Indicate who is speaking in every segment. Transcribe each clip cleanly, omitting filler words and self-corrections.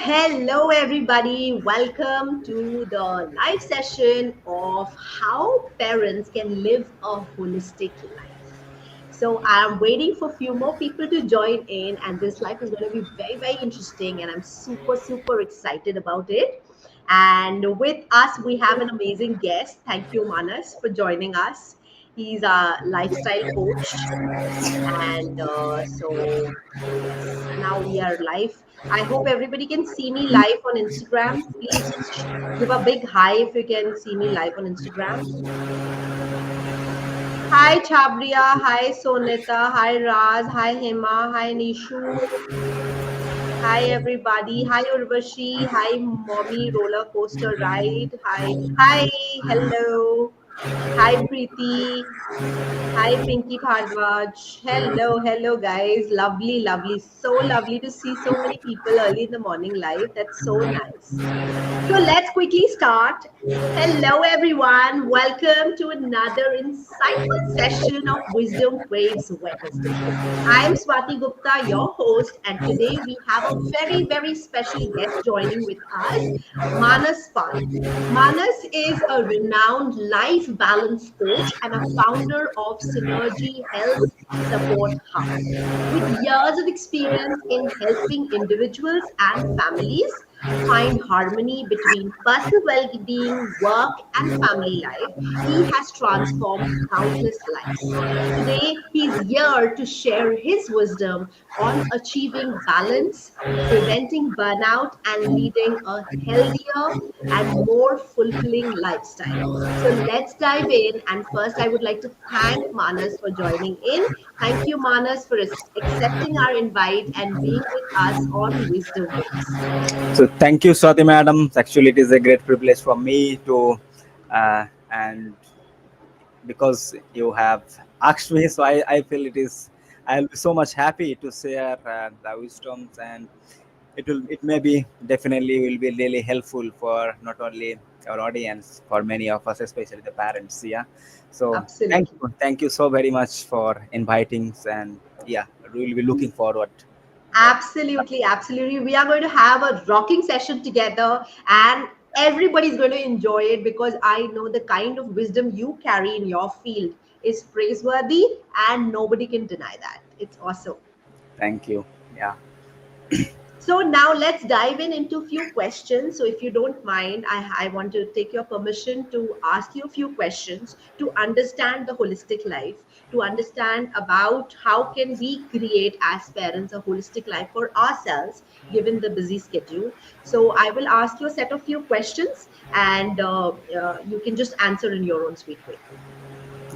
Speaker 1: Hello, everybody. Welcome to the live session of how parents can live a holistic life. So, I'm waiting for a few more people to join in, and this life is going to be very interesting, and I'm super excited about it. And with us, we have an amazing guest. Thank you, Manas, for joining us. He's a lifestyle coach, and yes, now we are live. I hope everybody can see me live on Instagram. Please give a big hi if you can see me live on Instagram. Hi Chabria, hi Sonita, hi Raz, hi Hema, hi Nishu, hi everybody, hi Urvashi, hi Mommy Roller Coaster Ride, hi, hello, hi Preeti. Hi, Pinky Bhardwaj. Hello, guys. Lovely. So lovely to see so many people early in the morning live. That's so nice. So let's quickly start. Hello, everyone. Welcome to another insightful session of Wisdom Waves Wednesday. I'm Swati Gupta, your host, and today we have a very special guest joining with us, Manas Pal. Manas is a renowned life balance coach and a founder of Synergy Health Support Hub. With years of experience in helping individuals and families find harmony between personal well being, work, and family life, he has transformed countless lives. Today, he's here to share his wisdom on achieving balance, preventing burnout, and leading a healthier and more fulfilling lifestyle. So let's dive in. And first, I would like to thank Manas for joining in. Thank you, Manas, for accepting our invite and being with us on Wisdom Waves.
Speaker 2: So thank you, Swati madam. Actually, it is a great privilege for me to, and because you have asked me, so I feel it is. I'll be so much happy to share the wisdoms, and it may be definitely will be really helpful for not only our audience, for many of us, especially the parents. Yeah. So
Speaker 1: Absolutely.
Speaker 2: thank you so very much for inviting, and yeah, we will be looking forward.
Speaker 1: Absolutely. We are going to have a rocking session together, and everybody's going to enjoy it because I know the kind of wisdom you carry in your field is praiseworthy, and nobody can deny that. It's awesome.
Speaker 2: Thank you. Yeah.
Speaker 1: So now let's dive in into a few questions. So if you don't mind, I want to take your permission to ask you a few questions to understand the holistic life, to understand about how can we create as parents a holistic life for ourselves given the busy schedule. So I will ask you a set of few questions, and you can just answer in your own sweet way.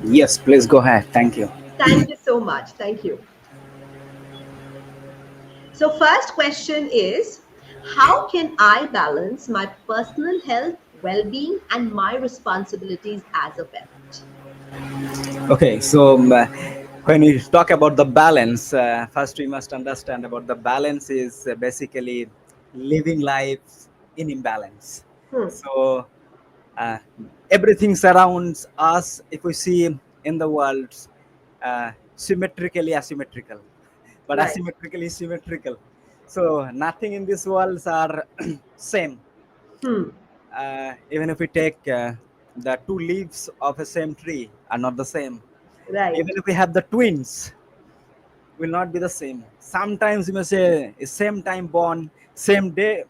Speaker 2: Yes, please go ahead. Thank you.
Speaker 1: Thank you so much. Thank you. So, first question is, how can I balance my personal health, well being, and my responsibilities as a parent?
Speaker 2: Okay, so when we talk about the balance, first we must understand about the balance is basically living life in imbalance.
Speaker 1: Hmm.
Speaker 2: So uh, everything surrounds us, if we see in the world, symmetrically asymmetrical, but
Speaker 1: Right.
Speaker 2: asymmetrically symmetrical. So nothing in this world are same.
Speaker 1: Hmm.
Speaker 2: Even if we take the two leaves of a same tree are not the same. Even
Speaker 1: Right.
Speaker 2: if we have the twins, will not be the same. Sometimes you may say same time born, same day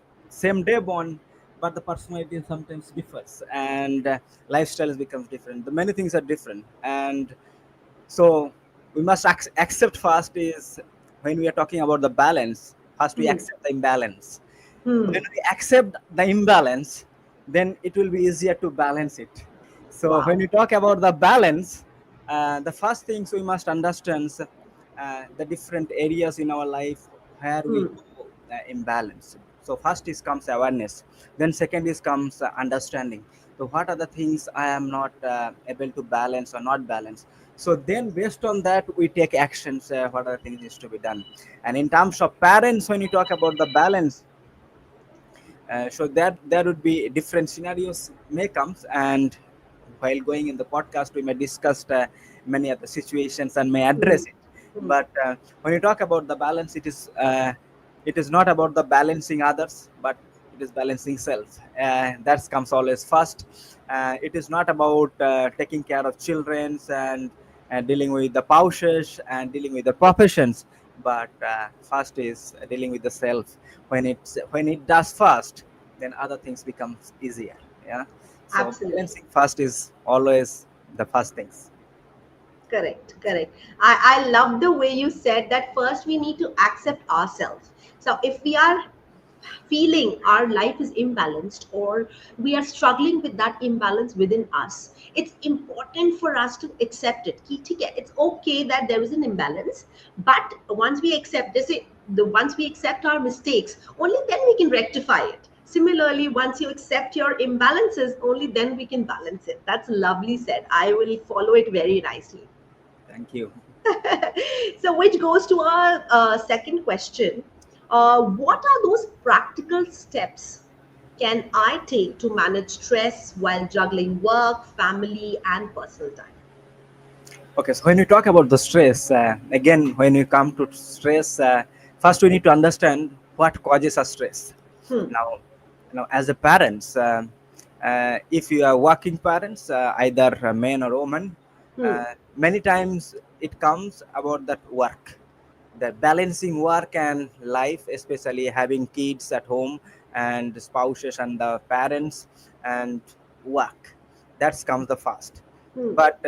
Speaker 2: born, but the personality sometimes differs, and lifestyles becomes different. The many things are different, and so we must accept first is when we are talking about the balance. First, we
Speaker 1: Hmm.
Speaker 2: accept the imbalance.
Speaker 1: Hmm.
Speaker 2: When we accept the imbalance, then it will be easier to balance it. So when
Speaker 1: Wow.
Speaker 2: we talk about the balance, the first things we must understand the different areas in our life where we
Speaker 1: Hmm.
Speaker 2: go imbalance. So first is comes awareness, then second is comes understanding. So what are the things I am not able to balance or not balance? So then based on that we take actions. What are the things needs to be done? And in terms of parents, when you talk about the balance, so that there would be different scenarios may comes, and while going in the podcast we may discuss many other situations and may
Speaker 1: Hmm.
Speaker 2: address it.
Speaker 1: Hmm.
Speaker 2: But when you talk about the balance, it is It is not about the balancing others, but it is balancing self. That comes always first. It is not about taking care of children and dealing with the spouses and dealing with the professions, but first is dealing with the self. When it does first, then other things becomes easier. Yeah. So
Speaker 1: Absolutely.
Speaker 2: balancing first is always the first things.
Speaker 1: Correct, correct. I love the way you said that first we need to accept ourselves. So if we are feeling our life is imbalanced or we are struggling with that imbalance within us, it's important for us to accept it. कि ठीक है, it's okay that there is an imbalance, but once we accept this, once we accept our mistakes, only then we can rectify it. Similarly, once you accept your imbalances, only then we can balance it. That's lovely said. I will follow it very nicely.
Speaker 2: Thank you.
Speaker 1: So, which goes to our second question. What are those practical steps can I take to manage stress while juggling work, family, and personal time?
Speaker 2: Okay, so when we talk about the stress, again, when we come to stress, first we need to understand what causes us stress.
Speaker 1: Hmm,
Speaker 2: Now, as a parents, if you are working parents, either a man or woman,
Speaker 1: hmm,
Speaker 2: many times it comes about that work, the balancing work and life, especially having kids at home and spouses and the parents and work. That comes the first.
Speaker 1: hmm,
Speaker 2: But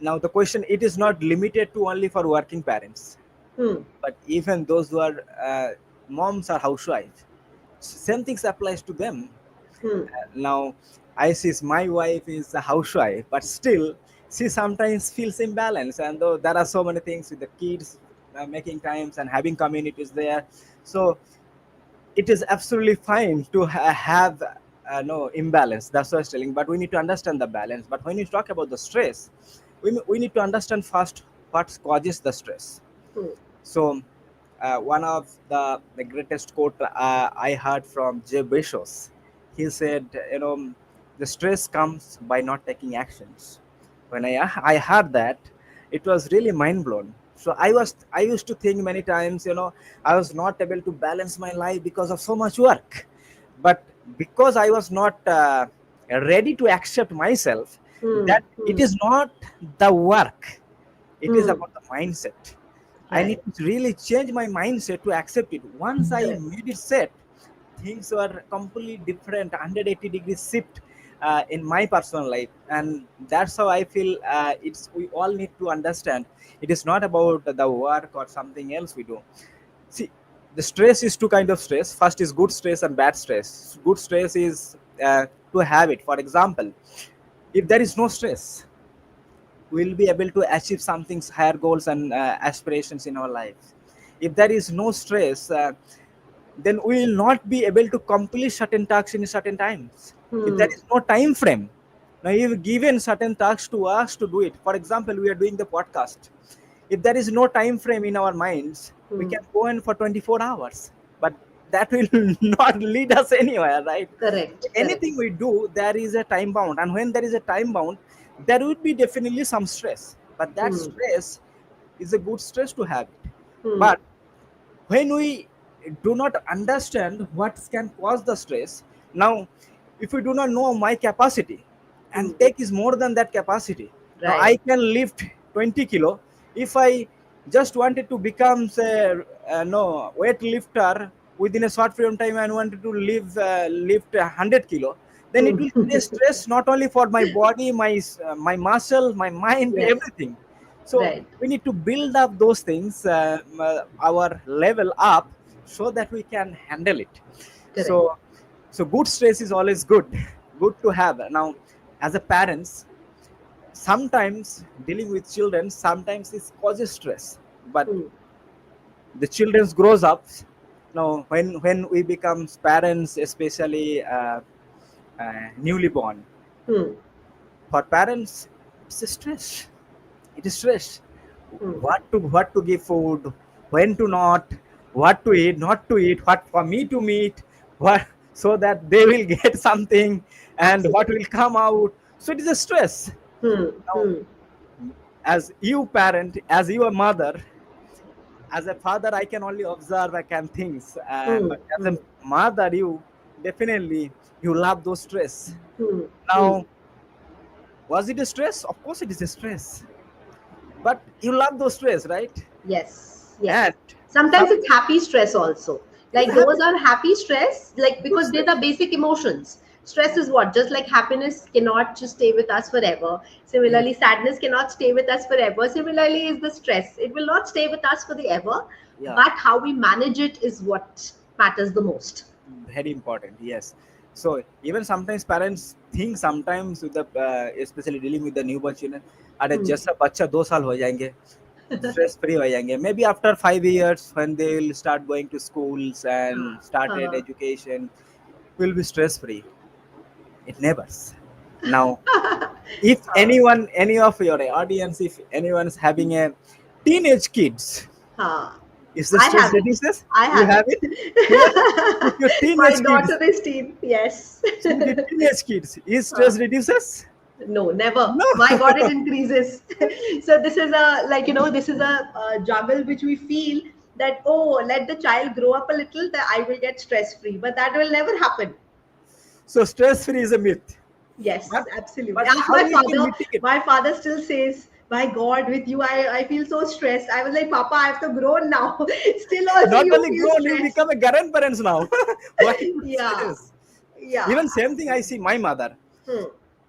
Speaker 2: now the question, it is not limited to only for working parents,
Speaker 1: hmm,
Speaker 2: but even those who are moms or housewives, same things applies to them.
Speaker 1: hmm,
Speaker 2: Now I see my wife is a housewife, but still she sometimes feels imbalance, and though there are so many things with the kids, making times and having communities there. So it is absolutely fine to have no imbalance, that's what I was telling, but we need to understand the balance. But when you talk about the stress, we need to understand first what causes the stress.
Speaker 1: hmm,
Speaker 2: So, one of the greatest quote I heard from Jay Bezos, he said, the stress comes by not taking actions. When I heard that, it was really mind blown. So I used to think many times, I was not able to balance my life because of so much work, but because I was not ready to accept myself,
Speaker 1: hmm,
Speaker 2: that it
Speaker 1: hmm,
Speaker 2: is not the work, it is
Speaker 1: hmm.
Speaker 2: about the mindset. I need
Speaker 1: Right.
Speaker 2: to really change my mindset to accept it. Once I
Speaker 1: Correct.
Speaker 2: made it set, things were completely different, 180-degree shift in my personal life, and that's how I feel. It's we all need to understand. It is not about the work or something else we do. See, the stress is two kind of stress. First is good stress and bad stress. Good stress is to have it. For example, if there is no stress, we'll be able to achieve something higher goals and aspirations in our lives. If there is no stress, then we will not be able to complete certain tasks in certain times. If there
Speaker 1: Hmm,
Speaker 2: is no time frame, now you've given certain tasks to us to do it. For example, we are doing the podcast. If there is no time frame in our minds, we
Speaker 1: hmm.
Speaker 2: can go in for 24 hours, but that will not lead us anywhere, right?
Speaker 1: Correct. Correct.
Speaker 2: Anything we do, there is a time bound, and when there is a time bound, there would be definitely some stress, but that
Speaker 1: Hmm,
Speaker 2: stress is a good stress to have it.
Speaker 1: hmm,
Speaker 2: But when we do not understand what can cause the stress, now if we do not know my capacity,
Speaker 1: hmm.
Speaker 2: and take is more than that capacity. Now
Speaker 1: Right.
Speaker 2: I can lift 20 kilo. If I just wanted to become say no weight lifter within a short period of time and wanted to lift 100 kilo, then it
Speaker 1: Hmm.
Speaker 2: will create stress not only for my body, my muscle, my mind,
Speaker 1: Yes.
Speaker 2: everything. So
Speaker 1: Right.
Speaker 2: we need to build up those things, our level up, so that we can handle it.
Speaker 1: Correct.
Speaker 2: So so good stress is always good, good to have. Now as a parents, sometimes dealing with children, sometimes it causes stress, but
Speaker 1: Hmm,
Speaker 2: the children grows up. Now when we become parents, especially newly born,
Speaker 1: hmm,
Speaker 2: for parents it's a stress. It is stress.
Speaker 1: hmm,
Speaker 2: What to give food, when to not, what to eat, not to eat, what for me to meet, what, so that they will get something, and what
Speaker 1: absolutely.
Speaker 2: will come out. So it is a stress.
Speaker 1: Hmm,
Speaker 2: Now
Speaker 1: hmm,
Speaker 2: as you parent, as you a mother, as a father, I can only observe, I can things,
Speaker 1: Hmm.
Speaker 2: but as a
Speaker 1: Hmm.
Speaker 2: mother, you definitely you love those stress.
Speaker 1: Hmm. Hmm.
Speaker 2: Now, was it a stress? Of course, it is a stress, but you love those stress, right?
Speaker 1: Yes, yes.
Speaker 2: And
Speaker 1: Sometimes it's
Speaker 2: something
Speaker 1: happy stress also.
Speaker 2: it is
Speaker 1: Like
Speaker 2: a
Speaker 1: those
Speaker 2: happy,
Speaker 1: are happy stress, like
Speaker 2: good
Speaker 1: because they're the
Speaker 2: stress.
Speaker 1: basic emotions. Stress is what? Just like happiness cannot just stay with us forever.
Speaker 2: Yes,
Speaker 1: Similarly, sadness cannot stay with us forever. Similarly, is the stress. It will not stay with us for the ever,
Speaker 2: yeah,
Speaker 1: but how we manage it is what matters the most.
Speaker 2: very important. Yes. So even sometimes parents think sometimes with the especially dealing with the newborn children, अरे
Speaker 1: Hmm.
Speaker 2: जैसा बच्चा 2 साल हो जाएंगे stress free हो जाएंगे. Maybe after 5 years when they will start going to schools and started
Speaker 1: Uh,
Speaker 2: education, will be stress free. It never. Now, if
Speaker 1: uh,
Speaker 2: anyone, any of your audience, if anyone is having a teenage kids,
Speaker 1: uh,
Speaker 2: is the
Speaker 1: I
Speaker 2: stress
Speaker 1: have it.
Speaker 2: reduces?
Speaker 1: I
Speaker 2: You
Speaker 1: have
Speaker 2: have it? Yes. If your
Speaker 1: it. My
Speaker 2: teenage kids,
Speaker 1: daughter is teen. Yes.
Speaker 2: if your teenage kids, is
Speaker 1: Uh,
Speaker 2: stress reduces?
Speaker 1: no, never.
Speaker 2: No.
Speaker 1: My God, it increases. So this is a, like, this is a juggle which we feel that, oh, let the child grow up a little, that I will get stress free, but that will never happen.
Speaker 2: So stress free is a myth.
Speaker 1: Yes,
Speaker 2: But
Speaker 1: absolutely.
Speaker 2: but
Speaker 1: Ask
Speaker 2: how
Speaker 1: my
Speaker 2: we can
Speaker 1: father.
Speaker 2: mitigate?
Speaker 1: My father still says, "My God, with you, I feel so stressed." I was like, "Papa, I have to grow now. Still, also
Speaker 2: Not
Speaker 1: you
Speaker 2: only
Speaker 1: feel
Speaker 2: grown, you
Speaker 1: stressed."
Speaker 2: become a grandparents now. Why you
Speaker 1: Yeah,
Speaker 2: stress?
Speaker 1: yeah,
Speaker 2: Even same thing I see my mother.
Speaker 1: hmm.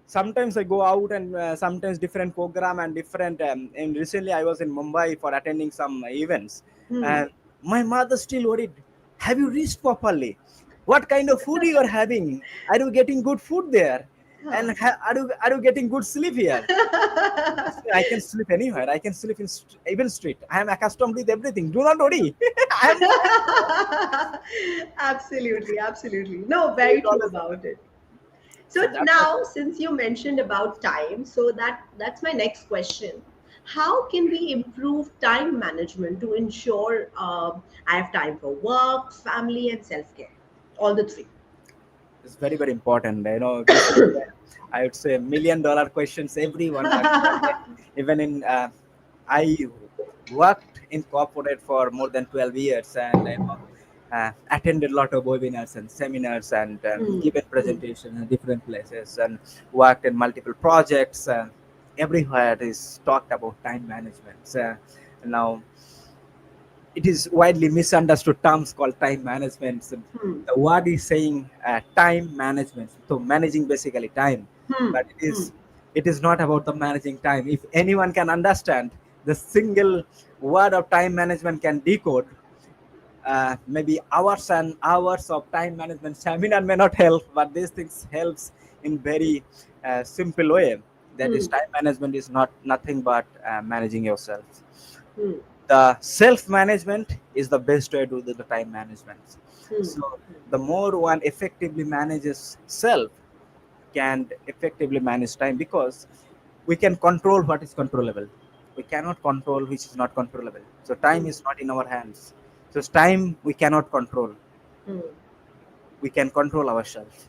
Speaker 2: Sometimes I go out and sometimes different program and different. And recently I was in Mumbai for attending some events,
Speaker 1: Hmm.
Speaker 2: and my mother still worried. Have you reached properly? What kind of food you are having? Are you getting good food there?
Speaker 1: Huh.
Speaker 2: And are you getting good sleep here? I say, I can sleep anywhere. I can sleep in even street. I am accustomed with everything. Do not worry. I am fine.
Speaker 1: Absolutely, absolutely. No,
Speaker 2: So
Speaker 1: very
Speaker 2: it
Speaker 1: true
Speaker 2: always happens.
Speaker 1: about it. So
Speaker 2: So that's what.
Speaker 1: now, since you mentioned about time, so that's my next question. How can we improve time management to ensure I have time for work, family, and self care? All the three.
Speaker 2: It's very, very important. This is, I would say, $1 million questions everyone asks. And even in, I worked in corporate for more than 12 years and attended a lot of webinars and seminars and
Speaker 1: Hmm.
Speaker 2: given
Speaker 1: Hmm.
Speaker 2: presentations in different places and worked in multiple projects. Everywhere is talked about time management. Now, it is widely misunderstood terms called time management. So
Speaker 1: Hmm.
Speaker 2: the word is saying time management, so managing basically time,
Speaker 1: Hmm.
Speaker 2: but it
Speaker 1: Hmm.
Speaker 2: is it is not about the managing time. If anyone can understand the single word of time management can decode, maybe hours and hours of time management seminar may not help, but these things helps in very simple way. That is,
Speaker 1: Hmm.
Speaker 2: time management is not nothing but managing yourself.
Speaker 1: Hmm.
Speaker 2: The self management is the best way to do the time management.
Speaker 1: Hmm.
Speaker 2: So the more one effectively manages self, can effectively manage time, because we can control what is controllable. We cannot control which is not controllable. So time
Speaker 1: Hmm.
Speaker 2: is not in our hands. So time we cannot control.
Speaker 1: Hmm.
Speaker 2: We can control ourselves.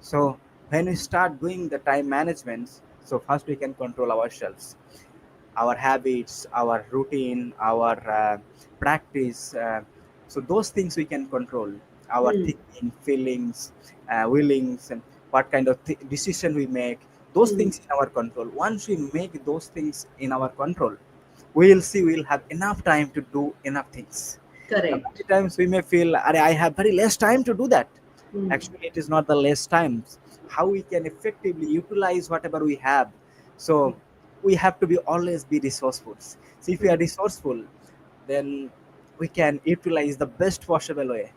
Speaker 2: So when we start doing the time management, so first we can control ourselves, our habits, our routine, our practice. So those things we can control. Our
Speaker 1: Hmm.
Speaker 2: thinking, feelings, willings, and what kind of decision we make. Those
Speaker 1: Hmm.
Speaker 2: things in our control. Once we make those things in our control, we'll see we'll have enough time to do enough things. Now,
Speaker 1: Correct.
Speaker 2: many times we may feel, I have very less time to do that.
Speaker 1: Hmm.
Speaker 2: Actually, it is not the less times. How we can effectively utilize whatever we have.
Speaker 1: Hmm.
Speaker 2: So we have to be always be resourceful. So if we
Speaker 1: Hmm.
Speaker 2: are resourceful, then we can utilize the best possible way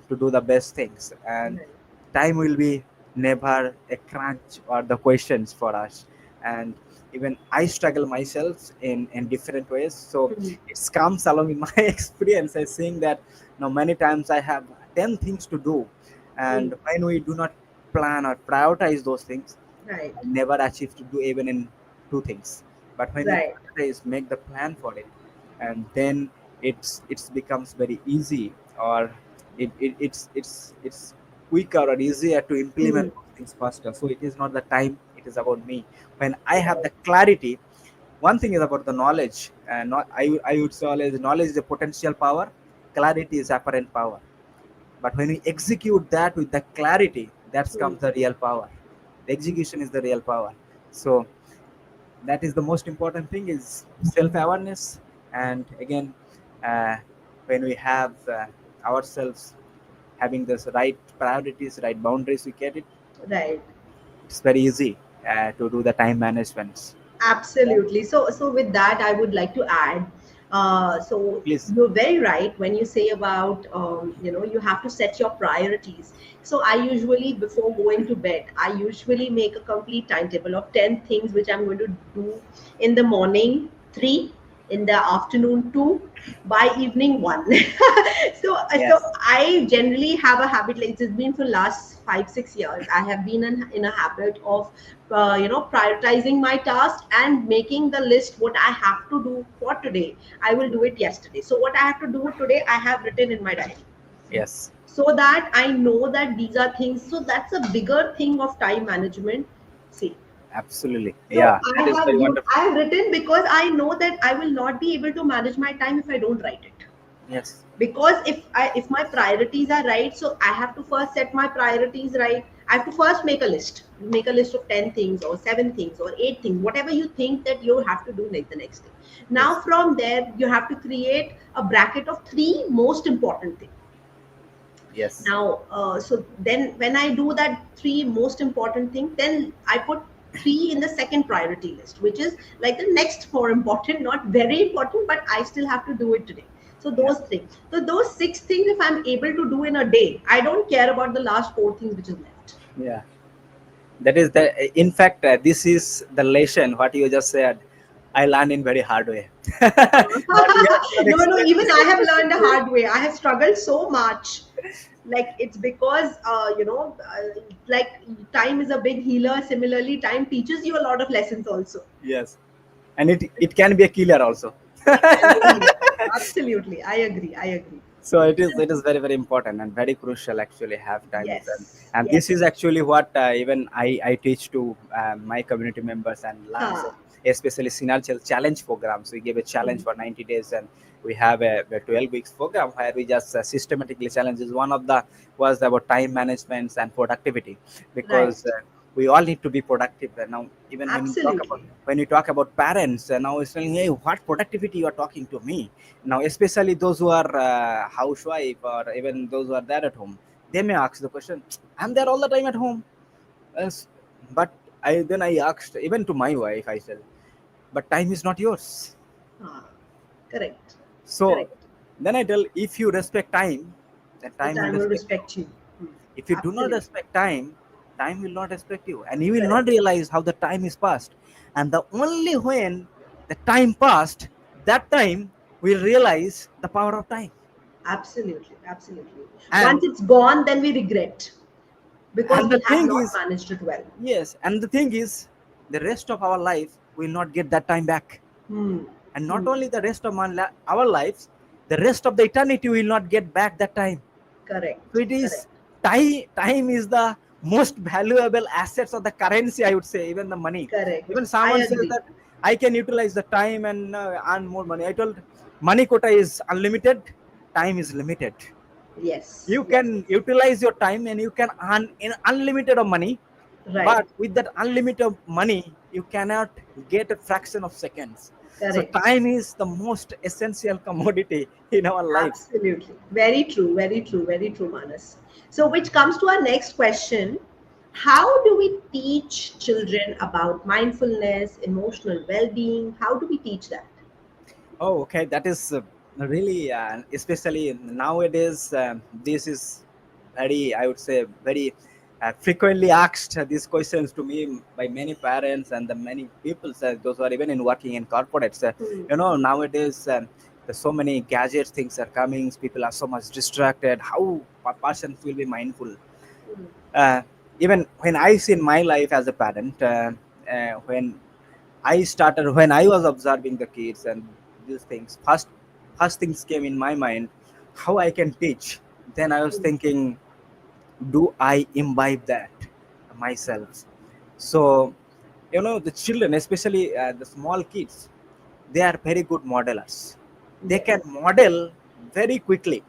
Speaker 2: to do the best things, and
Speaker 1: Right.
Speaker 2: time will be never a crunch or the questions for us. And even I struggle myself in different ways, so
Speaker 1: Hmm.
Speaker 2: it comes along in my experience. I think that now many times I have 10 things to do,
Speaker 1: Hmm.
Speaker 2: and when we do not plan or prioritize those things,
Speaker 1: Right.
Speaker 2: I never achieve to do even in two things. But when we
Speaker 1: Right.
Speaker 2: prioritize, make the plan for it, and then it's becomes very easy, or it's quicker or easier to implement
Speaker 1: Hmm.
Speaker 2: those things faster. So it is not the time, it is about me. When I have
Speaker 1: Right.
Speaker 2: the clarity, One thing is about the knowledge, and not, I would say always knowledge is a potential power, clarity is apparent power. But when we execute that with the clarity, that
Speaker 1: Hmm.
Speaker 2: comes the real power. The execution is the real power. So that is the most important thing is self-awareness. And again, uh, when we have ourselves having this right priorities, right boundaries, we get it.
Speaker 1: Right.
Speaker 2: It's very easy to do the time management. Yeah,
Speaker 1: Absolutely. So with that, I would like to add. So
Speaker 2: please.
Speaker 1: you're very right when you say about, you have to set your priorities. So I usually, before going to bed, I usually make a complete timetable of 10 things which I'm going to do in the morning, three, in the afternoon, two, by evening, one. So
Speaker 2: Yes,
Speaker 1: I generally have a habit, like it's been for last 5 6 years. I have been in a habit of prioritizing my task and making the list what I have to do for today. I will do it yesterday. So what I have to do today, I have written in my diary,
Speaker 2: yes,
Speaker 1: so that I know that these are things. So that's a bigger thing of time management. See,
Speaker 2: absolutely.
Speaker 1: so
Speaker 2: Yeah, that is very
Speaker 1: I
Speaker 2: wonderful.
Speaker 1: have written because I know that I will not be able to manage my time if I don't write it.
Speaker 2: Yes,
Speaker 1: Because if my priorities are right, so I have to first set my priorities right. I have to first make a list of 10 things or 7 things or 8 things, whatever you think that you have to do next the next day. Now
Speaker 2: yes,
Speaker 1: from there you have to create a bracket of 3 most important things.
Speaker 2: yes,
Speaker 1: Now so then when I do that 3 most important thing, then I put 3 in the second priority list, which is like the next more important, not very important, but I still have to do it today. So
Speaker 2: yeah,
Speaker 1: those things, so those 6 things, if I'm able to do in a day, I don't care about the last 4 things which is left.
Speaker 2: yeah. That is the, in fact, this is the lesson what you just said. I learned in very hard way. But you have not
Speaker 1: No, no,
Speaker 2: explained
Speaker 1: even
Speaker 2: this
Speaker 1: I
Speaker 2: very
Speaker 1: have learned the
Speaker 2: patiently.
Speaker 1: hard way. I have struggled so much. Like it's because like time is a big healer. Similarly, time teaches you a lot of lessons also.
Speaker 2: Yes, and it can be a killer also.
Speaker 1: It can be a healer. Absolutely, I agree. I agree.
Speaker 2: So it is very very important and very crucial actually have times.
Speaker 1: Yes,
Speaker 2: And this is
Speaker 1: yes.
Speaker 2: actually what even I teach to my community members and learn. So
Speaker 1: Ha.
Speaker 2: especially synergical challenge programs, we give a challenge
Speaker 1: Hmm.
Speaker 2: for 90 days, and we have a 12 weeks program where we just systematically challenges. One of the was about time management and productivity, because
Speaker 1: Right.
Speaker 2: we all need to be productive. And now even
Speaker 1: Absolutely.
Speaker 2: when you talk about parents, now it's saying, hey, what productivity you are talking to me now, especially those who are housewife or even those who are there at home, they may ask the question, I'm there all the time at home. Yes, but I asked even to my wife, I said, but time is not yours.
Speaker 1: Ha. Correct.
Speaker 2: So
Speaker 1: Correct.
Speaker 2: then I tell, if you respect time, then
Speaker 1: The
Speaker 2: time will
Speaker 1: time will
Speaker 2: respect you.
Speaker 1: respect you. Hmm.
Speaker 2: If you do not
Speaker 1: Absolutely.
Speaker 2: respect time, time will not respect you, and you will not
Speaker 1: Correct.
Speaker 2: realize how the time is passed. And the only when the time passed, that time will realize the power of time.
Speaker 1: Absolutely. Absolutely.
Speaker 2: and
Speaker 1: Once it's gone, then we regret because
Speaker 2: and the
Speaker 1: we have
Speaker 2: thing
Speaker 1: not
Speaker 2: is,
Speaker 1: managed it well.
Speaker 2: yes, and the thing is, the rest of our life will not get that time back.
Speaker 1: Hmm.
Speaker 2: And not
Speaker 1: Hmm.
Speaker 2: only the rest of our lives, the rest of the eternity will not get back that time. So
Speaker 1: Correct.
Speaker 2: it is
Speaker 1: Correct.
Speaker 2: time is the most valuable assets of the currency, I would say, even the money.
Speaker 1: Correct.
Speaker 2: Even
Speaker 1: I
Speaker 2: someone says
Speaker 1: agree.
Speaker 2: that I can utilize the time and earn more money. I told, money quota is unlimited, time is limited.
Speaker 1: Yes.
Speaker 2: You
Speaker 1: Yes.
Speaker 2: can utilize your time and you can earn in unlimited of money,
Speaker 1: Right.
Speaker 2: but with that unlimited money you cannot get a fraction of seconds. So
Speaker 1: Correct.
Speaker 2: time is the most essential commodity in our lives.
Speaker 1: Absolutely. Very true. Very true. Very true, Manas. So, which comes to our next question. How do we teach children about mindfulness, emotional well being? How do we teach that?
Speaker 2: Oh, okay, that is really especially nowadays, this is very, I would say, very frequently asked these questions to me by many parents and the many people, those who are even in working in corporates.
Speaker 1: Hmm.
Speaker 2: Nowadays, there's so many gadgets things are coming, people are so much distracted. How a person will be mindful?
Speaker 1: Hmm.
Speaker 2: uh, Even when I see in my life as a parent, when when I was observing the kids and these things, first things came in my mind, how I can teach. Then I was
Speaker 1: Hmm.
Speaker 2: thinking, do I imbibe that myself? So The children, especially the small kids, they are very good modelers. They can
Speaker 1: Yes.
Speaker 2: model very quickly,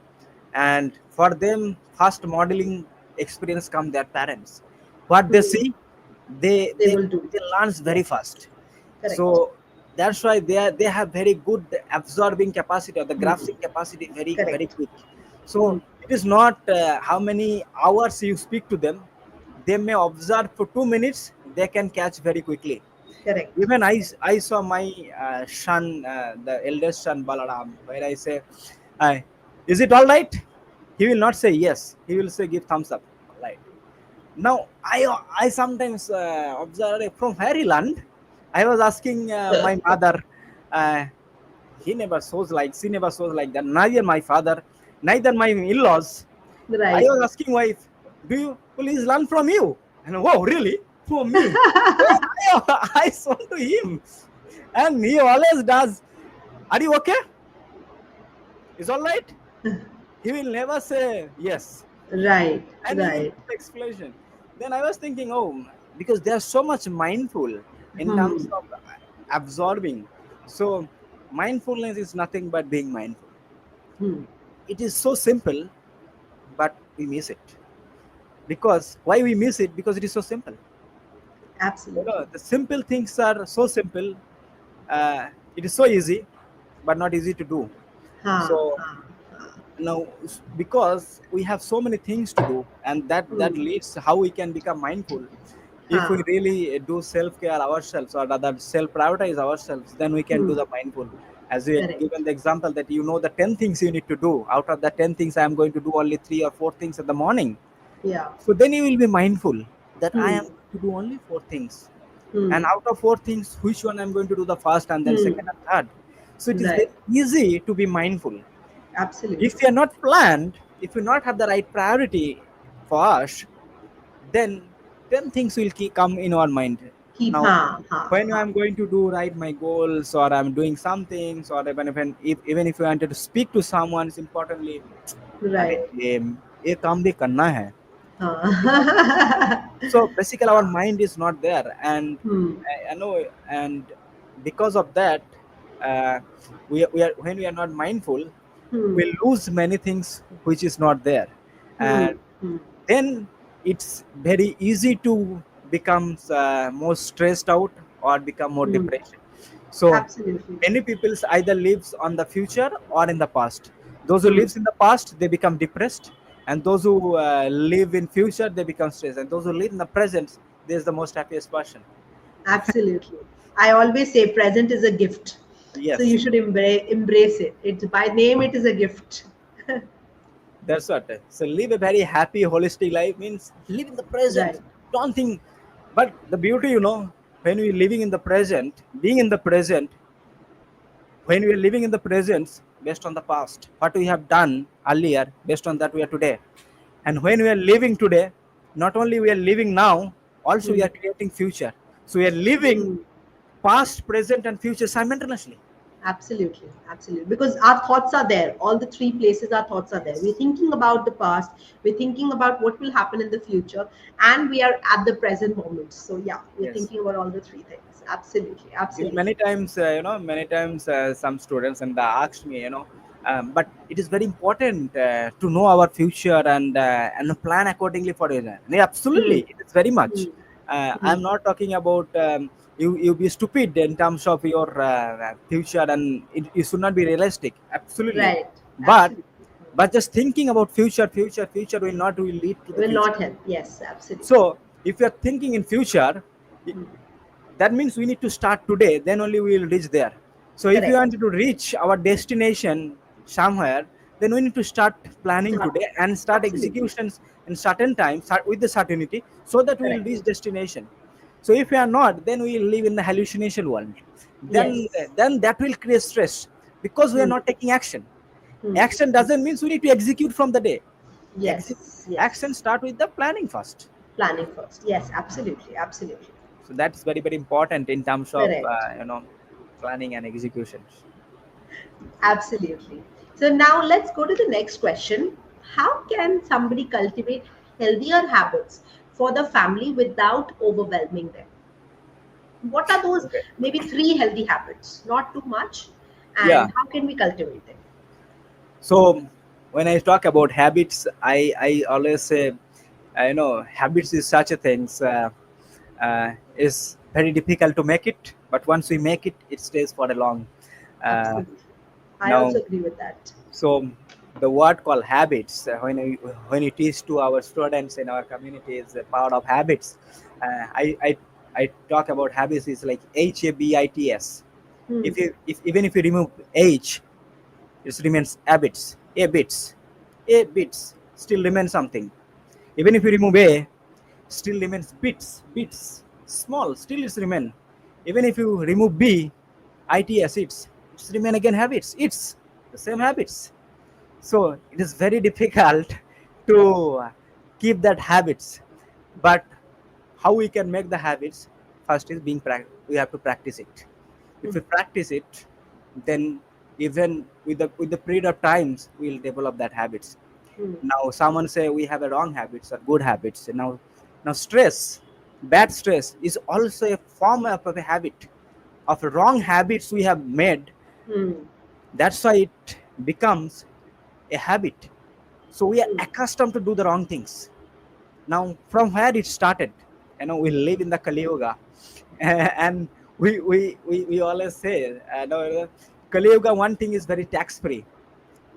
Speaker 2: and for them first modeling experience come their parents. What they
Speaker 1: Hmm.
Speaker 2: see, they
Speaker 1: They
Speaker 2: they
Speaker 1: will do.
Speaker 2: they learns very
Speaker 1: Yes.
Speaker 2: fast. So
Speaker 1: Correct.
Speaker 2: that's why they have very good absorbing capacity, or the
Speaker 1: Hmm.
Speaker 2: grasping capacity, very very
Speaker 1: Correct.
Speaker 2: quick. So
Speaker 1: Hmm.
Speaker 2: it is not how many hours you speak to them. They may observe for 2 minutes, they can catch very quickly.
Speaker 1: Correct.
Speaker 2: Even I saw my son, the eldest son Balaram, where I say, uh, is it all right? He will not say yes, he will say give thumbs up. All right. Now I sometimes observe from where he learned. I was asking my mother, uh, he never shows like, she never shows like that, neither my father, neither my in-laws. I
Speaker 1: Right.
Speaker 2: was asking wife, do you please learn from you? And oh really, from me? Then I saw to him, and he always does, are you okay, is all right. He will never say yes,
Speaker 1: Right.
Speaker 2: and he will
Speaker 1: Right.
Speaker 2: give explanation. Then I was thinking, oh, because they are so much mindful in terms
Speaker 1: Hmm.
Speaker 2: of absorbing. So mindfulness is nothing but being mindful.
Speaker 1: Hmm.
Speaker 2: It is so simple, but we miss it. Because why we miss it? Because it is so simple.
Speaker 1: Absolutely.
Speaker 2: The simple things are so simple. It is so easy, but not easy to do.
Speaker 1: Ha.
Speaker 2: So
Speaker 1: Ha. Ha.
Speaker 2: now, because we have so many things to do, and that
Speaker 1: Hmm.
Speaker 2: leads how we can become mindful. If we
Speaker 1: Ha.
Speaker 2: really do self care ourselves, or rather self prioritize ourselves, then we can
Speaker 1: Hmm.
Speaker 2: do the mindful. As we have
Speaker 1: Correct.
Speaker 2: given the example that the 10 things you need to do. Out of the 10 things, I am going to do only 3 or 4 things in the morning.
Speaker 1: Yeah.
Speaker 2: So then you will be mindful that I
Speaker 1: Hmm.
Speaker 2: am going to do only 4 things.
Speaker 1: Hmm.
Speaker 2: And out of 4 things, which one I'm going to do the first, and then
Speaker 1: Hmm.
Speaker 2: second and third. So it is
Speaker 1: Right.
Speaker 2: very easy to be mindful. If
Speaker 1: Absolutely.
Speaker 2: you are not planned, if you not have the right priority for us, then 10 things will come in our mind.
Speaker 1: Keep.
Speaker 2: Now,
Speaker 1: Ha. Ha.
Speaker 2: when
Speaker 1: Ha.
Speaker 2: I'm going to do right my goals, or I'm doing some things, or even if you wanted to speak to someone, it's importantly, अरे
Speaker 1: Right.
Speaker 2: ये काम भी करना है.
Speaker 1: Ha.
Speaker 2: So basically our
Speaker 1: Ha.
Speaker 2: mind is not there, and
Speaker 1: Hmm.
Speaker 2: I know, and because of that, uh, we are when we are not mindful,
Speaker 1: Hmm.
Speaker 2: we lose many things which is not there. And
Speaker 1: Hmm. Hmm.
Speaker 2: then it's very easy to become more stressed out, or become more
Speaker 1: Hmm.
Speaker 2: depression. So
Speaker 1: Absolutely.
Speaker 2: many people either lives on the future or in the past. Those who
Speaker 1: Hmm.
Speaker 2: lives in the past, they become depressed, and those who live in future, they become stressed, and those who live in the present, there's the most happiest person.
Speaker 1: Absolutely. I always say present is a gift. So you
Speaker 2: Yes,
Speaker 1: should embrace it. It's by name, it is a gift.
Speaker 2: that's what. So live a very happy, holistic life means live in the present.
Speaker 1: Right.
Speaker 2: Don't think. But the beauty, when we're living in the present, being in the present, when we are living in the present based on the past, what we have done earlier, based on that we are today. And when we are living today, not only we are living now, also we
Speaker 1: Hmm.
Speaker 2: are creating future. So we are living
Speaker 1: Hmm.
Speaker 2: past, present, and future simultaneously.
Speaker 1: Absolutely, absolutely. Because our thoughts are there. All the three places our thoughts are there. We're
Speaker 2: Yes,
Speaker 1: thinking about the past, we're thinking about what will happen in the future, and we are at the present moment. So, yeah, we're
Speaker 2: yes.
Speaker 1: thinking about all the three things. Absolutely, absolutely.
Speaker 2: Many times, some students and they asked me, but it is very important to know our future, and plan accordingly for it. Yeah,
Speaker 1: Hmm.
Speaker 2: absolutely, it is very much.
Speaker 1: Hmm. Hmm.
Speaker 2: I'm not talking about you be stupid in terms of your future, and it should not be realistic. Absolutely,
Speaker 1: Right.
Speaker 2: but
Speaker 1: Absolutely.
Speaker 2: just thinking about future will lead to the
Speaker 1: Will
Speaker 2: future.
Speaker 1: not help. Yes, absolutely.
Speaker 2: So if you are thinking in future,
Speaker 1: Hmm.
Speaker 2: that means we need to start today, then only we will reach there. So if we want
Speaker 1: Correct.
Speaker 2: to reach our destination somewhere, then we need to start planning
Speaker 1: Start.
Speaker 2: today and start
Speaker 1: Absolutely.
Speaker 2: executions in certain time, start with the certainty, so that we will
Speaker 1: Correct.
Speaker 2: reach destination. So if we are not, then we will live in the hallucination world. then
Speaker 1: Yes.
Speaker 2: then that will create stress, because we are
Speaker 1: Hmm.
Speaker 2: not taking action.
Speaker 1: Hmm.
Speaker 2: Action doesn't mean we need to execute from the day. Exit
Speaker 1: Yes.
Speaker 2: Action
Speaker 1: Yes.
Speaker 2: start with the planning first.
Speaker 1: Planning first. Yes, absolutely. Absolutely.
Speaker 2: So that's very very important in terms of
Speaker 1: Correct.
Speaker 2: planning and execution.
Speaker 1: Absolutely. So now let's go to the next question. How can somebody cultivate healthier habits for the family without overwhelming them? What are those
Speaker 2: Okay.
Speaker 1: maybe three healthy habits? Not too much,
Speaker 2: Yeah.
Speaker 1: and how can we cultivate them?
Speaker 2: So when I talk about habits, I always say, habits is such a thing. Is very difficult to make it, but once we make it, it stays for a long. Uh,
Speaker 1: Absolutely. I
Speaker 2: Now,
Speaker 1: also agree with that.
Speaker 2: so the word called habits, when you teach to our students in our community, is a part of habits. I talk about habits is like habits.
Speaker 1: Hmm.
Speaker 2: If even if you remove h, it remains habits. A bits still remains something. Even if you remove a, still remains bits small, still it's remain. Even if you remove b, its, it's remain again habits, it's the same habits. So it is very difficult to keep that habits. But how we can make the habits? First is we have to practice it. If
Speaker 1: Hmm.
Speaker 2: we practice it, then even with the period of times we'll develop that habits.
Speaker 1: Hmm.
Speaker 2: Now someone say we have a wrong habits or good habits. Now stress, bad stress is also a form of a habit of wrong habits we have made.
Speaker 1: Hmm.
Speaker 2: That's why it becomes a habit. So we are
Speaker 1: Hmm.
Speaker 2: accustomed to do the wrong things. Now from where it started, we live in the Kali Yuga. And we always say, Kali Yuga, one thing is very tax free,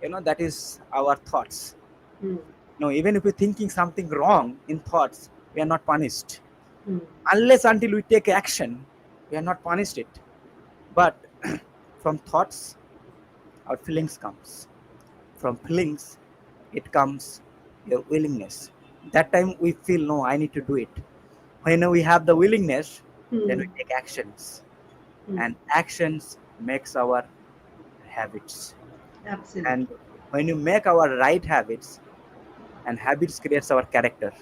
Speaker 2: that is our thoughts.
Speaker 1: Hmm.
Speaker 2: No, even if we're thinking something wrong in thoughts, we are not punished.
Speaker 1: Hmm.
Speaker 2: Unless until we take action, we are not punished it. But from thoughts, our feelings comes. From feelings, it comes your willingness. That time we feel, no, I need to do it. When we have the willingness, then
Speaker 1: Hmm.
Speaker 2: we take actions.
Speaker 1: Hmm.
Speaker 2: And actions makes our habits. And
Speaker 1: Absolutely.
Speaker 2: when you make our right habits, and habits creates our character,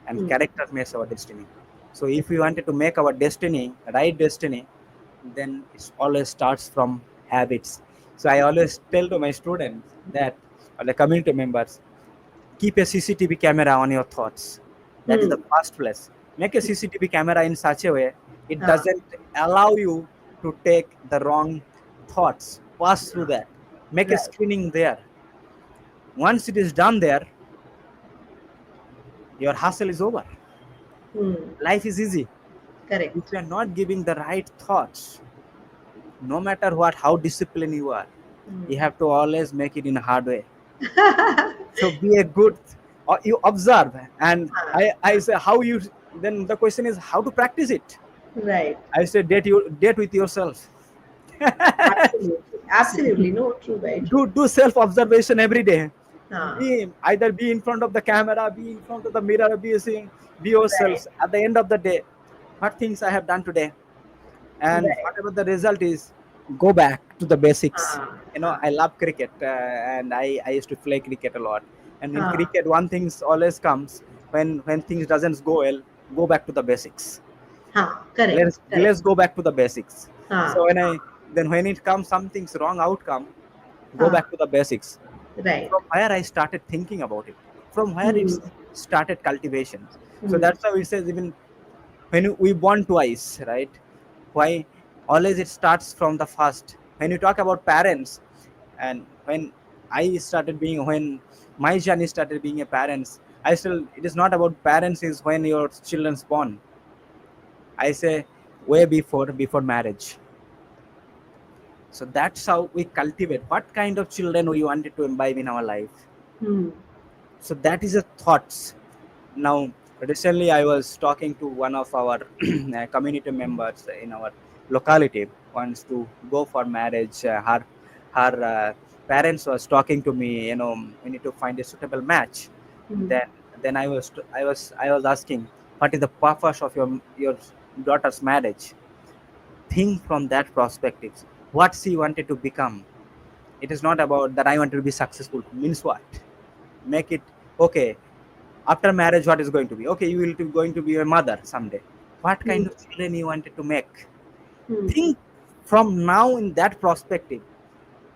Speaker 2: and
Speaker 1: Hmm.
Speaker 2: character makes our destiny. So if we wanted to make our destiny right destiny, then it always starts from habits. So I always tell to my students that, or the community members, keep a CCTV camera on your thoughts. That is
Speaker 1: Hmm.
Speaker 2: the first place. Make a CCTV camera in such a way it
Speaker 1: Ah.
Speaker 2: doesn't allow you to take the wrong thoughts pass through that. Make a
Speaker 1: Right.
Speaker 2: screening there. Once it is done there, your hustle is over.
Speaker 1: Hmm.
Speaker 2: Life is easy. If
Speaker 1: Correct.
Speaker 2: you are not giving the right thoughts, no matter what, how disciplined you are, you
Speaker 1: Hmm.
Speaker 2: have to always make it in a hard way. So be a good, or you observe, and
Speaker 1: Ah.
Speaker 2: I say how you. Then the question is how to practice it.
Speaker 1: Right.
Speaker 2: I say date with yourself.
Speaker 1: Absolutely. Absolutely. No, true, very true.
Speaker 2: Do self observation every day.
Speaker 1: Ah.
Speaker 2: Be in front of the camera, be in front of the mirror, be
Speaker 1: Right.
Speaker 2: yourselves. At the end of the day, what things I have done today, and
Speaker 1: Right.
Speaker 2: whatever the result is, go back to the basics.
Speaker 1: Ah. Ah.
Speaker 2: I love cricket, and I used to play cricket a lot. And in
Speaker 1: Ah.
Speaker 2: cricket, one thing always comes when things doesn't go well, go back to the basics.
Speaker 1: Ah. Correct. Correct.
Speaker 2: Let's go back to the basics.
Speaker 1: Ah.
Speaker 2: So when it comes something's wrong outcome, go
Speaker 1: Ah.
Speaker 2: back to the basics.
Speaker 1: Right.
Speaker 2: From where I started thinking about it, from where it
Speaker 1: Hmm.
Speaker 2: started cultivation. So
Speaker 1: Hmm.
Speaker 2: that's how it says, even when we born twice, right? Why always it starts from the first. When you talk about parents, and when my journey started being a parents, I still, it is not about parents is when your children's born. I say way before marriage. So that's how we cultivate what kind of children we wanted to imbibe in our life.
Speaker 1: Hmm.
Speaker 2: So that is a thoughts. Now recently I was talking to one of our community members in our locality, wants to go for marriage. Her parents was talking to me, we need to find a suitable match.
Speaker 1: Hmm.
Speaker 2: Then I was asking, what is the purpose of your daughter's marriage? Think from that perspective, what she wanted to become. It is not about that I want to be successful, means what, make it okay. After marriage, what is going to be? Okay, you will be going to be a mother someday. What
Speaker 1: Hmm.
Speaker 2: kind of children you wanted to make?
Speaker 1: Hmm.
Speaker 2: Think from now in that perspective.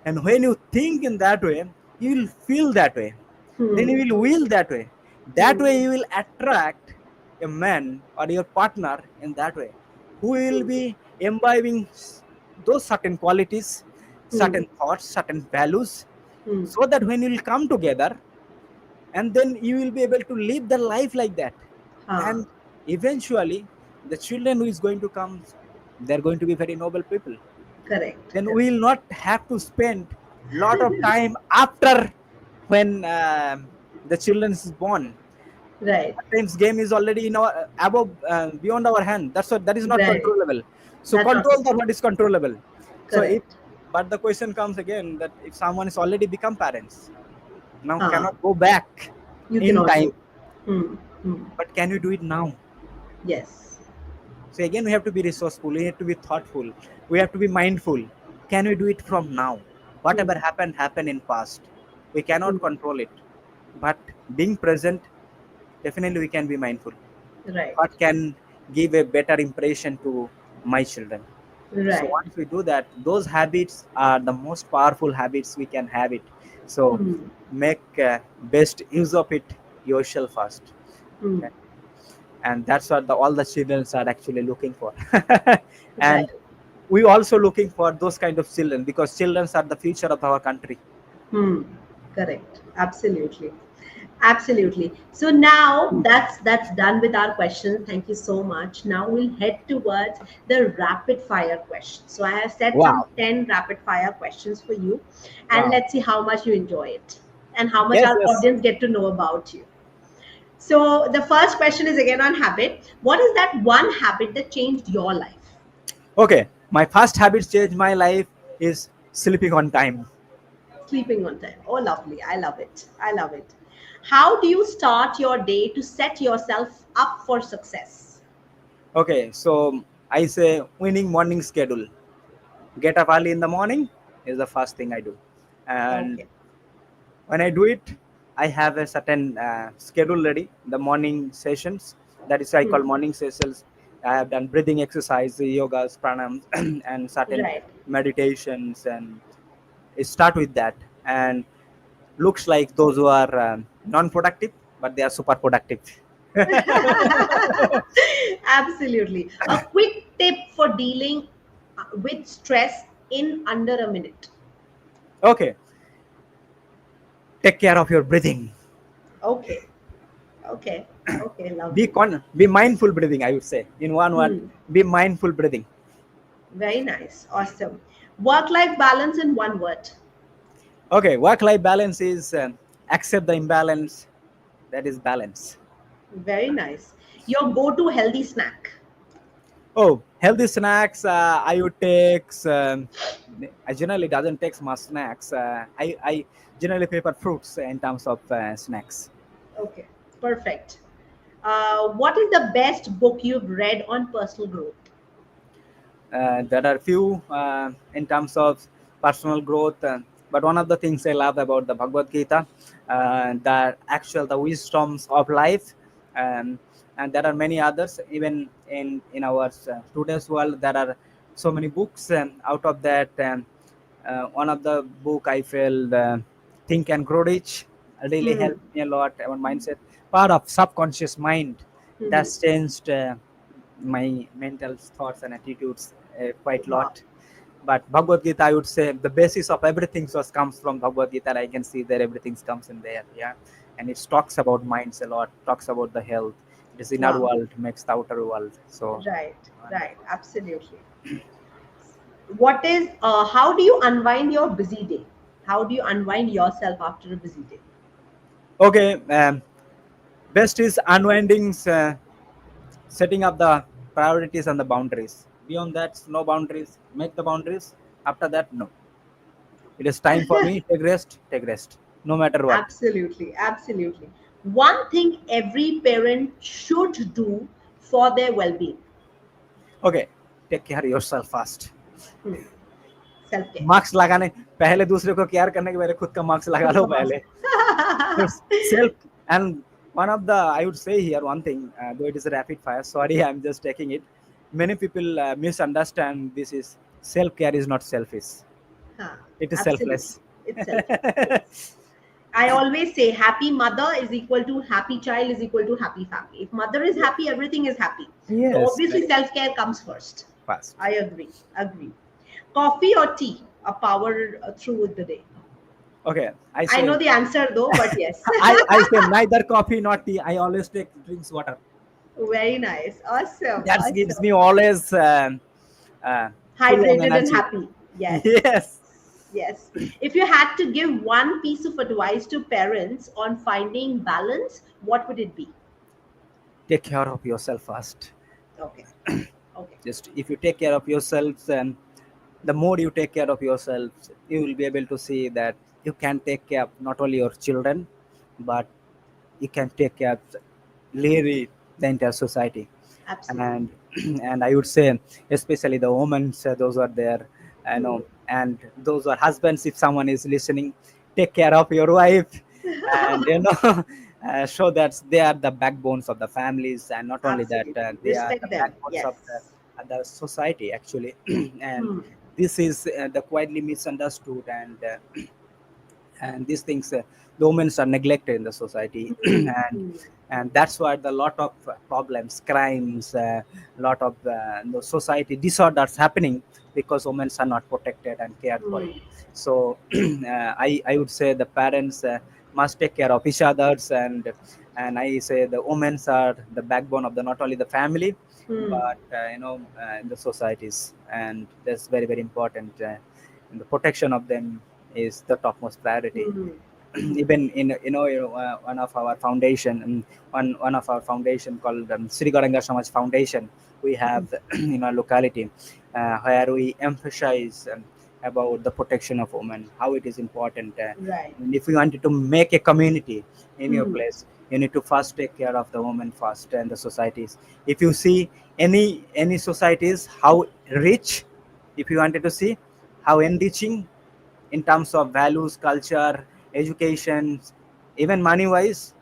Speaker 2: And when you think in that way, you will feel that way. Then
Speaker 1: Hmm.
Speaker 2: you will that way. That
Speaker 1: Hmm.
Speaker 2: way you will attract a man or your partner in that way. who will be imbibing those certain qualities,
Speaker 1: Hmm.
Speaker 2: certain thoughts, certain values,
Speaker 1: Hmm.
Speaker 2: so that when you will come together, and then you will be able to live the life like that.
Speaker 1: Huh.
Speaker 2: And eventually, the children who is going to come, they're going to be very noble people.
Speaker 1: Correct.
Speaker 2: Then
Speaker 1: Correct.
Speaker 2: we will not have to spend lot of time after when the children is born.
Speaker 1: Right.
Speaker 2: At times game is already in our above, beyond our hand. That's what, that is not
Speaker 1: Right.
Speaker 2: controllable. So
Speaker 1: That's not
Speaker 2: control the
Speaker 1: controlled.
Speaker 2: what is controllable. So if,
Speaker 1: Correct.
Speaker 2: but the question comes again that if someone is already become parents, now
Speaker 1: Huh.
Speaker 2: cannot go back
Speaker 1: You
Speaker 2: in
Speaker 1: cannot
Speaker 2: time,
Speaker 1: go. Hmm. Hmm.
Speaker 2: but can you do it now?
Speaker 1: Yes.
Speaker 2: So again, we have to be resourceful. We have to be thoughtful. We have to be mindful. Can we do it from now?
Speaker 1: Hmm.
Speaker 2: Whatever happened, happened in past. We cannot
Speaker 1: Hmm.
Speaker 2: control it, but being present, definitely we can be mindful.
Speaker 1: Right.
Speaker 2: What can give a better impression to my children? So
Speaker 1: Right.
Speaker 2: once we do that, those habits are the most powerful habits we can have it. So
Speaker 1: Hmm.
Speaker 2: make best use of it yourself first.
Speaker 1: Hmm.
Speaker 2: Okay? And that's what all the children are actually looking for.
Speaker 1: Right.
Speaker 2: And we also looking for those kind of children, because children are the future of our country.
Speaker 1: Hmm. Correct. Absolutely. Absolutely. So now that's done with our questions. Thank you so much. Now we'll head towards the rapid fire questions. So I have set some
Speaker 2: Wow.
Speaker 1: 10 rapid fire questions for you, and
Speaker 2: Wow.
Speaker 1: let's see how much you enjoy it and how much
Speaker 2: Yes,
Speaker 1: our
Speaker 2: yes.
Speaker 1: audience get to know about you. So the first question is again on habit. What is that one habit that changed your life?
Speaker 2: Okay, my first habit change my life is sleeping on time.
Speaker 1: Sleeping on time. Oh, lovely. I love it. I love it. How do you start your day to set yourself up for success?
Speaker 2: Okay, so I say winning morning schedule. Get up early in the morning is the first thing I do, and
Speaker 1: Okay.
Speaker 2: when I do it, I have a certain schedule ready. The morning sessions, that is I
Speaker 1: Hmm.
Speaker 2: call morning sessions. I have done breathing exercise, yogas, pranayams, and certain
Speaker 1: Right.
Speaker 2: meditations, and I start with that. And looks like those who are non-productive, but they are super productive.
Speaker 1: Absolutely. A quick tip for dealing with stress in under a minute.
Speaker 2: Okay, take care of your breathing.
Speaker 1: Okay. Okay. Okay. Lovely.
Speaker 2: Be mindful breathing. I would say in one word,
Speaker 1: Hmm.
Speaker 2: be mindful breathing.
Speaker 1: Very nice. Awesome. Work life balance in one word.
Speaker 2: Okay, work-life balance is accept the imbalance. That is balance.
Speaker 1: Very nice. Your go to healthy snack.
Speaker 2: Oh, healthy snacks. I would take. I generally doesn't take much snacks. I generally prefer fruits in terms of snacks.
Speaker 1: Okay. Perfect. What is the best book you've read on personal growth?
Speaker 2: There are few in terms of personal growth, but one of the things I love about the Bhagavad Gita, the wisdoms of life, um, and there are many others. Even in our today's world, there are so many books. Out of that, one of the book I felt, Think and Grow Rich, really
Speaker 1: Hmm.
Speaker 2: helped me a lot. Our mindset, part of subconscious mind,
Speaker 1: Hmm.
Speaker 2: that's changed my mental thoughts and attitudes quite a
Speaker 1: Wow.
Speaker 2: lot. But Bhagavad Gita, I would say the basis of everything was comes from Bhagavad Gita. I can see that everything comes in there, yeah. And it talks about minds a lot, talks about the health. It is inner
Speaker 1: Wow.
Speaker 2: world makes the outer world. So
Speaker 1: Right. Right.
Speaker 2: wonderful.
Speaker 1: Absolutely. What is, how do you unwind your busy day? How do you unwind yourself after a busy day?
Speaker 2: Okay, best is unwinding, setting up the priorities and the boundaries. Beyond that, no boundaries. Make the boundaries. After that, no. It is time for me. Take rest. Take rest. No matter what.
Speaker 1: Absolutely. Absolutely. One thing every parent should do for their well being.
Speaker 2: Okay, take care yourself first.
Speaker 1: Hmm. Self care.
Speaker 2: Marks लगाने पहले दूसरे को care करने के पहले खुद का marks लगा
Speaker 1: खुद
Speaker 2: लो
Speaker 1: का
Speaker 2: पहले.
Speaker 1: Mask.
Speaker 2: So self, and one of the, I would say here one thing, though it is a rapid fire. Sorry, I'm just taking it. Many people misunderstand this is self care is not selfish.
Speaker 1: Huh.
Speaker 2: It is
Speaker 1: Absolutely.
Speaker 2: selfless.
Speaker 1: It's selfless. Yes. I always say happy mother is equal to happy child is equal to happy family. If mother is happy, everything is happy. So
Speaker 2: Yes,
Speaker 1: obviously
Speaker 2: very
Speaker 1: self care comes first.
Speaker 2: fast.
Speaker 1: I agree. Agree. Coffee or tea? A power through the day.
Speaker 2: Okay, I
Speaker 1: I
Speaker 2: say
Speaker 1: know the answer though, but yes.
Speaker 2: I say neither coffee nor tea. I always take drinks water.
Speaker 1: Very nice. Awesome.
Speaker 2: That gives
Speaker 1: Awesome.
Speaker 2: me always full on
Speaker 1: Hydrated and
Speaker 2: energy.
Speaker 1: happy. Yes.
Speaker 2: Yes.
Speaker 1: Yes. If you had to give one piece of advice to parents on finding balance, what would it be?
Speaker 2: Take care of yourself first.
Speaker 1: Okay. Okay.
Speaker 2: Just if you take care of yourselves, and the more you take care of yourselves, you will be able to see that you can take care of not only your children, but you can take care of really the entire society.
Speaker 1: Absolutely.
Speaker 2: And and I would say, especially the women, those are there, I know,
Speaker 1: Hmm.
Speaker 2: and those are husbands. If someone is listening, take care of your wife, and show that they are the backbones of the families, and not only that,
Speaker 1: Absolutely.
Speaker 2: they are the
Speaker 1: Respect them.
Speaker 2: backbones of
Speaker 1: Yes.
Speaker 2: the society actually. And
Speaker 1: Hmm.
Speaker 2: this is the quietly misunderstood, and these things, the women are neglected in the society.
Speaker 1: Hmm. Hmm.
Speaker 2: And that's why the lot of problems, crimes, lot of the society disorders happening, because women are not protected and cared for it.
Speaker 1: Hmm.
Speaker 2: So I would say the parents must take care of each others, and I say the women are the backbone of the not only the family,
Speaker 1: Hmm.
Speaker 2: but in the societies, and that's very very important. And the protection of them is the topmost priority.
Speaker 1: Hmm. Hmm.
Speaker 2: Even in one of our foundation, one of our foundation called Sri Garanga Samaj Foundation, we
Speaker 1: Hmm.
Speaker 2: have in our locality, where we emphasize about the protection of women, how it is important.
Speaker 1: Right.
Speaker 2: And if you wanted to make a community in your
Speaker 1: Hmm.
Speaker 2: place, you need to first take care of the women first and the societies. If you see any societies how rich, if you wanted to see how enriching in terms of values, culture, education, even money wise,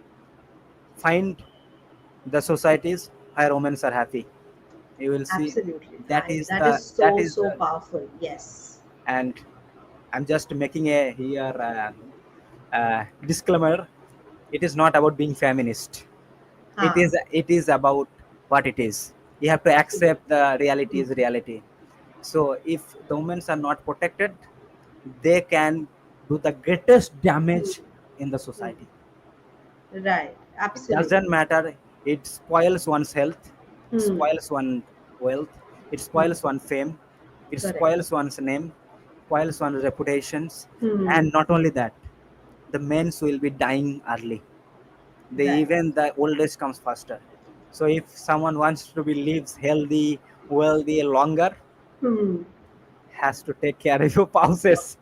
Speaker 2: find the societies where women are happy. You will see
Speaker 1: Absolutely.
Speaker 2: that
Speaker 1: I,
Speaker 2: is
Speaker 1: that
Speaker 2: the
Speaker 1: is
Speaker 2: that
Speaker 1: so,
Speaker 2: is
Speaker 1: so
Speaker 2: the
Speaker 1: powerful. Yes.
Speaker 2: and I'm just making a here disclaimer. It is not about being feminist. It
Speaker 1: Huh.
Speaker 2: is about what it is. You have to
Speaker 1: Absolutely.
Speaker 2: accept the reality
Speaker 1: Hmm.
Speaker 2: is reality. So if the women are not protected, they can do the greatest
Speaker 1: Hmm.
Speaker 2: damage in the
Speaker 1: Hmm.
Speaker 2: society.
Speaker 1: Right.
Speaker 2: It
Speaker 1: Absolutely.
Speaker 2: doesn't matter. It spoils one's health, it
Speaker 1: Hmm.
Speaker 2: spoils one's wealth, it
Speaker 1: Hmm.
Speaker 2: spoils one's fame, it
Speaker 1: Correct.
Speaker 2: spoils one's name, spoils one's reputations,
Speaker 1: Hmm.
Speaker 2: and not only that, the men will be dying early. They
Speaker 1: Right.
Speaker 2: even the old age comes faster. So if someone wants to be lives healthy, wealthy longer,
Speaker 1: Hmm.
Speaker 2: has to take care of your spouses.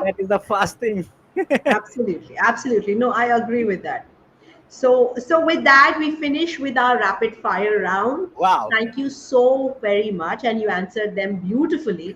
Speaker 2: That is the first thing.
Speaker 1: Absolutely. Absolutely. No, I agree with that. So with that, we finish with our rapid fire round.
Speaker 2: Wow.
Speaker 1: Thank you so very much, and you answered them beautifully.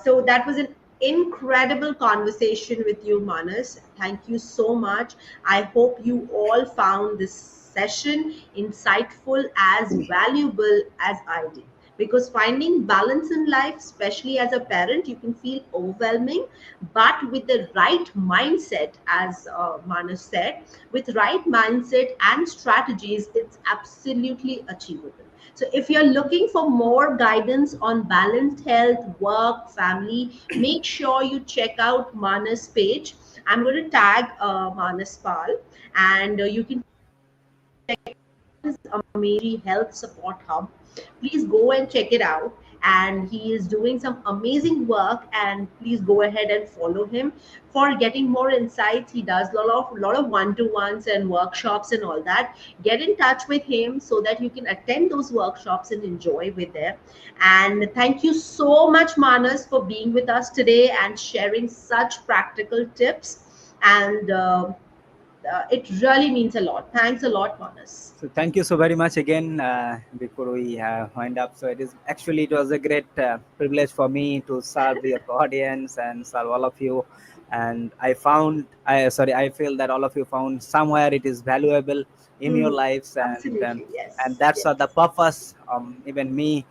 Speaker 1: So that was an incredible conversation with you, Manas. Thank you so much. I hope you all found this session insightful, as valuable as I did. Because finding balance in life, especially as a parent, you can feel overwhelming, but with the right mindset, as Manas said, with right mindset and strategies, it's absolutely achievable. So if you're looking for more guidance on balanced health, work, family, make sure you check out Manas page. I'm going to tag Manas Pal, and you can amazing health support hub. Please go and check it out. And he is doing some amazing work. And please go ahead and follow him for getting more insights. He does a lot of one-to-ones and workshops and all that. Get in touch with him so that you can attend those workshops and enjoy with them. And thank you so much, Manas, for being with us today and sharing such practical tips. And it really means a lot. Thanks a lot, Manas.
Speaker 2: So thank you so very much again. Before we wind up, so it was a great privilege for me to serve your audience and serve all of you. And I feel that all of you found somewhere it is valuable in your
Speaker 1: Hmm.
Speaker 2: lives,
Speaker 1: Absolutely.
Speaker 2: and
Speaker 1: Yes.
Speaker 2: that's
Speaker 1: Yes.
Speaker 2: the purpose. Even me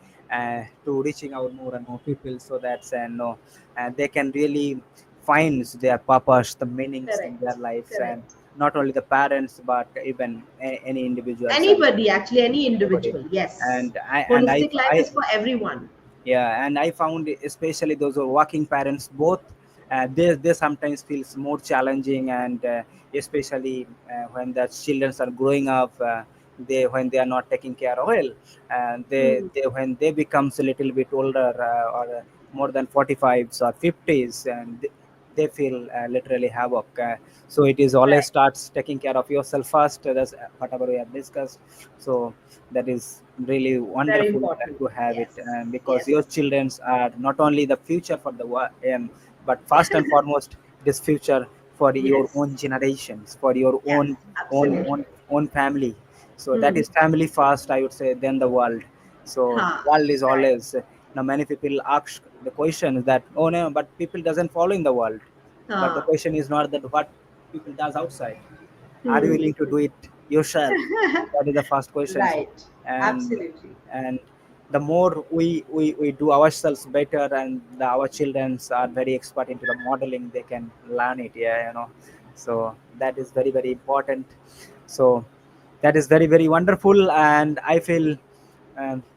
Speaker 2: to reaching out more and more people, so that's no, and they can really finds their purpose, the meanings in their
Speaker 1: Correct.
Speaker 2: lives, and
Speaker 1: Correct.
Speaker 2: not only the parents but even any individuals and
Speaker 1: Anybody, actually, any
Speaker 2: anybody.
Speaker 1: individual. Yes.
Speaker 2: And I and
Speaker 1: Holistic life
Speaker 2: I
Speaker 1: is for everyone.
Speaker 2: yeah, and I found especially those who are working parents both, they sometimes feels more challenging, and especially when the children are growing up, they when they are not taking care of well, and
Speaker 1: Hmm.
Speaker 2: they when they becomes a little bit older, or more than 45s or 50s, and they feel literally havoc. So it is always
Speaker 1: Right.
Speaker 2: starts taking care of yourself first. That's whatever we have discussed. So that is really
Speaker 1: Very
Speaker 2: wonderful
Speaker 1: important.
Speaker 2: to have it,
Speaker 1: Yes.
Speaker 2: because your
Speaker 1: Yes.
Speaker 2: children are not only the future for the but first and foremost it is future for your
Speaker 1: Yes.
Speaker 2: own generations, for your
Speaker 1: Yes.
Speaker 2: own
Speaker 1: Absolutely.
Speaker 2: own family. So that
Speaker 1: Hmm.
Speaker 2: is family first, I would say, then the world. So
Speaker 1: Ha.
Speaker 2: world is
Speaker 1: Right.
Speaker 2: always, now many people ask the question that, oh no, but people doesn't follow in the world. But the
Speaker 1: Ha.
Speaker 2: question is not that what people does outside, are you
Speaker 1: Hmm.
Speaker 2: willing to do it yourself? That is the first question.
Speaker 1: Right.
Speaker 2: and
Speaker 1: Absolutely.
Speaker 2: and the more we do ourselves better, and our childrens are very expert into the modeling, they can learn it, yeah, so that is very very important. So that is very very wonderful, and I feel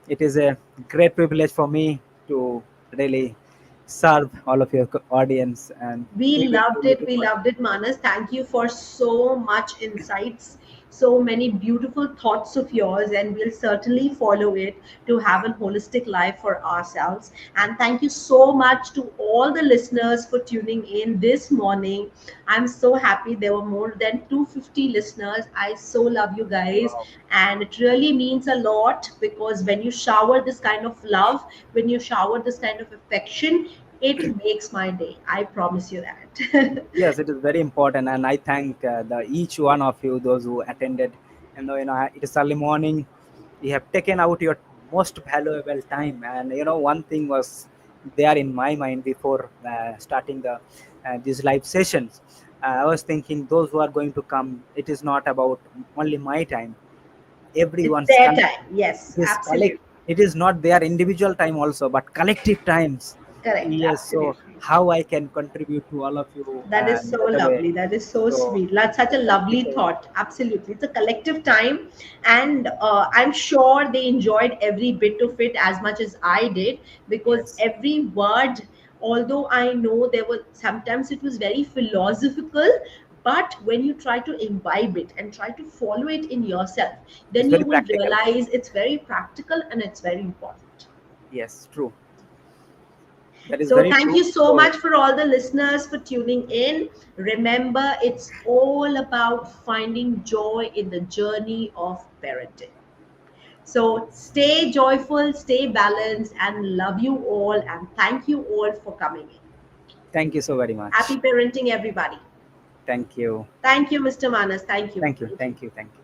Speaker 2: it is a great privilege for me to really serve all of your audience, and we
Speaker 1: We
Speaker 2: will
Speaker 1: loved
Speaker 2: be
Speaker 1: it.
Speaker 2: looking
Speaker 1: We
Speaker 2: for.
Speaker 1: loved it, Manas. Thank you for so much insights, so many beautiful thoughts of yours, and we'll certainly follow it to have a holistic life for ourselves. And thank you so much to all the listeners for tuning in this morning. I'm so happy there were more than 250 listeners. I so love you guys,
Speaker 2: Wow.
Speaker 1: and it really means a lot because when you shower this kind of love, when you shower this kind of affection, it makes my day. I promise you that.
Speaker 2: Yes, it is very important, and I thank the each one of you, those who attended. And it is early morning. You have taken out your most valuable time, and one thing was there in my mind before starting these live sessions. I was thinking those who are going to come. It is not about only my time.
Speaker 1: It's
Speaker 2: Everyone's
Speaker 1: their
Speaker 2: connect.
Speaker 1: time. Yes,
Speaker 2: It is collect.
Speaker 1: absolutely.
Speaker 2: It is not their individual time also, but collective times.
Speaker 1: Correct,
Speaker 2: Yes. So
Speaker 1: absolutely.
Speaker 2: how I can contribute to all of you
Speaker 1: That is
Speaker 2: in
Speaker 1: so
Speaker 2: better way.
Speaker 1: lovely. That is so
Speaker 2: So
Speaker 1: sweet. That's such a
Speaker 2: thank you
Speaker 1: lovely
Speaker 2: so much.
Speaker 1: thought. Absolutely. It's a collective time. And I'm sure they enjoyed every bit of it as much as I did because
Speaker 2: Yes,
Speaker 1: every word, although I know there were sometimes it was very philosophical, but when you try to imbibe it and try to follow it in yourself,
Speaker 2: it's
Speaker 1: then you
Speaker 2: very
Speaker 1: will
Speaker 2: practical.
Speaker 1: realize it's very practical and it's very important.
Speaker 2: Yes, true. That is
Speaker 1: So,
Speaker 2: very
Speaker 1: thank
Speaker 2: true.
Speaker 1: you so
Speaker 2: So
Speaker 1: much for all the listeners for tuning in. Remember, it's all about finding joy in the journey of parenting. So, stay joyful, stay balanced, and love you all. And thank you all for coming in.
Speaker 2: thank you so very
Speaker 1: Happy
Speaker 2: much.
Speaker 1: parenting, everybody.
Speaker 2: Thank you.
Speaker 1: Thank you, Mr. Manas. Thank you.
Speaker 2: Thank you.
Speaker 1: Thank you.
Speaker 2: Thank you. Thank you.